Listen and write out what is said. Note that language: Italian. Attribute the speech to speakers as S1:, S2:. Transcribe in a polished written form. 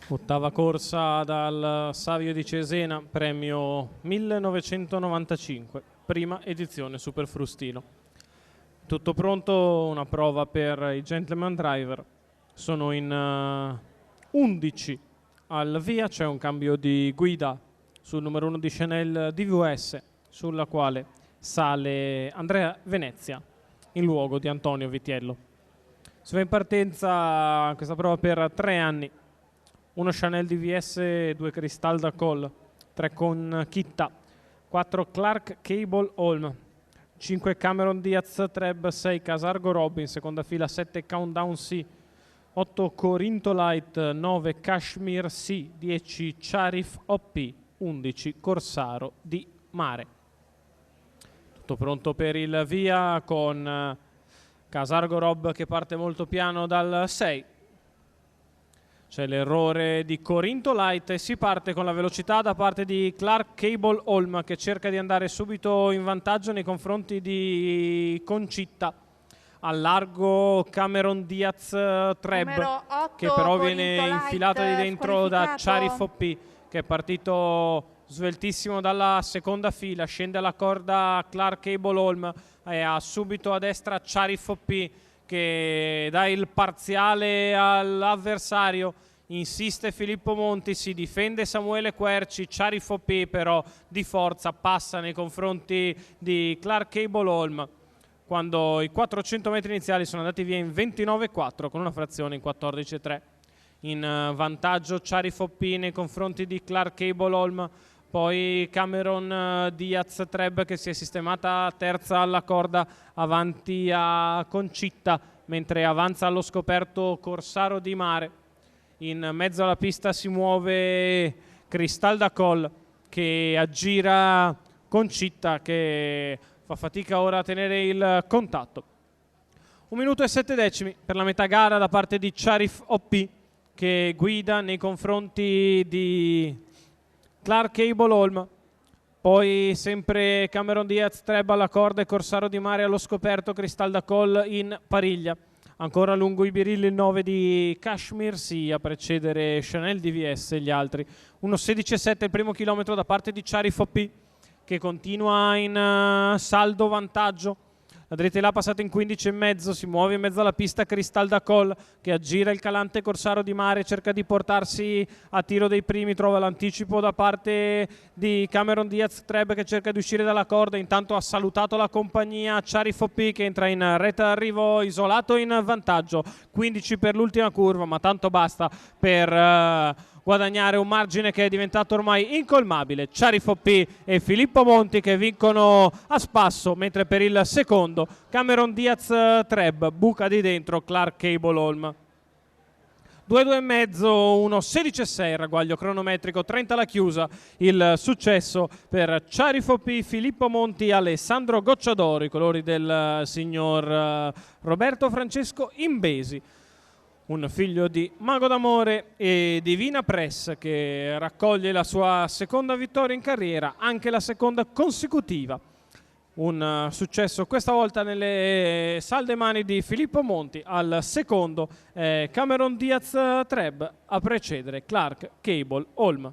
S1: Ottava corsa dal Savio di Cesena, premio 1995, prima edizione Super Frustino. Tutto pronto, una prova per i Gentleman Driver. Sono in 11 al via, c'è un cambio di guida sul numero 1 di Chanel DVS, sulla quale sale Andrea Venezia in luogo di Antonio Vitiello. Si va in partenza questa prova per 3 anni. 1 Chanel DVS, 2 Crystal da Col, 3 con Chitta, 4 Clark Cable Holm, 5 Cameron Diaz Treb, 6 Casargo Robin, seconda fila 7 Countdown C, 8 Corinto Light, 9 Kashmir C, 10 Charif OP, 11 Corsaro di Mare. Tutto pronto per il via con Casargo Rob che parte molto piano dal 6. C'è l'errore di Corinto Light e si parte con la velocità da parte di Clark Cable Holm che cerca di andare subito in vantaggio nei confronti di Concita. Al largo Cameron Diaz Treb
S2: 8,
S1: che però
S2: Corinto
S1: viene
S2: Light,
S1: infilata di dentro da Charif OP che è partito sveltissimo dalla seconda fila, scende alla corda Clark Cable Holm e ha subito a destra Charif OP che dà il parziale all'avversario, insiste Filippo Monti, si difende Samuele Querci, Charif OP però di forza passa nei confronti di Clark Cable Holm quando i 400 metri iniziali sono andati via in 29,4 con una frazione in 14,3. In vantaggio Charif OP nei confronti di Clark Cable Holm, poi Cameron Diaz Treb che si è sistemata terza alla corda avanti a Concita, mentre avanza allo scoperto Corsaro di Mare. In mezzo alla pista si muove Cristal da Col che aggira Concita che fa fatica ora a tenere il contatto. 1 minuto e 7 decimi per la metà gara da parte di Charif OP che guida nei confronti di Clark Cable Holm, poi sempre Cameron Diaz Treb alla corda e Corsaro di Mare allo scoperto, Cristal da Col in pariglia. Ancora lungo i birilli il 9 di Kashmir C a precedere Chanel DVS e gli altri. 1.16.7 il primo chilometro da parte di Charif OP che continua in saldo vantaggio. La dritta è là passata in 15,5, si muove in mezzo alla pista Cristal da Col che aggira il calante Corsaro di Mare, cerca di portarsi a tiro dei primi, trova l'anticipo da parte di Cameron Diaz Treb che cerca di uscire dalla corda, intanto ha salutato la compagnia Charif OP che entra in retta d'arrivo isolato in vantaggio, 15 per l'ultima curva ma tanto basta per guadagnare un margine che è diventato ormai incolmabile. Charif OP e Filippo Monti che vincono a spasso, mentre per il secondo Cameron Diaz Treb buca di dentro Clark Cable Holm. 2,5, 1.16,6 il ragguaglio cronometrico, 30 la chiusa, il successo per Charif OP, Filippo Monti, Alessandro Gocciadoro, i colori del signor Roberto Francesco Imbesi. Un figlio di Mago d'Amore e Divina Press che raccoglie la sua seconda vittoria in carriera, anche la seconda consecutiva. Un successo questa volta nelle salde mani di Filippo Monti, al secondo Cameron Diaz Treb a precedere Clark Cable Holm.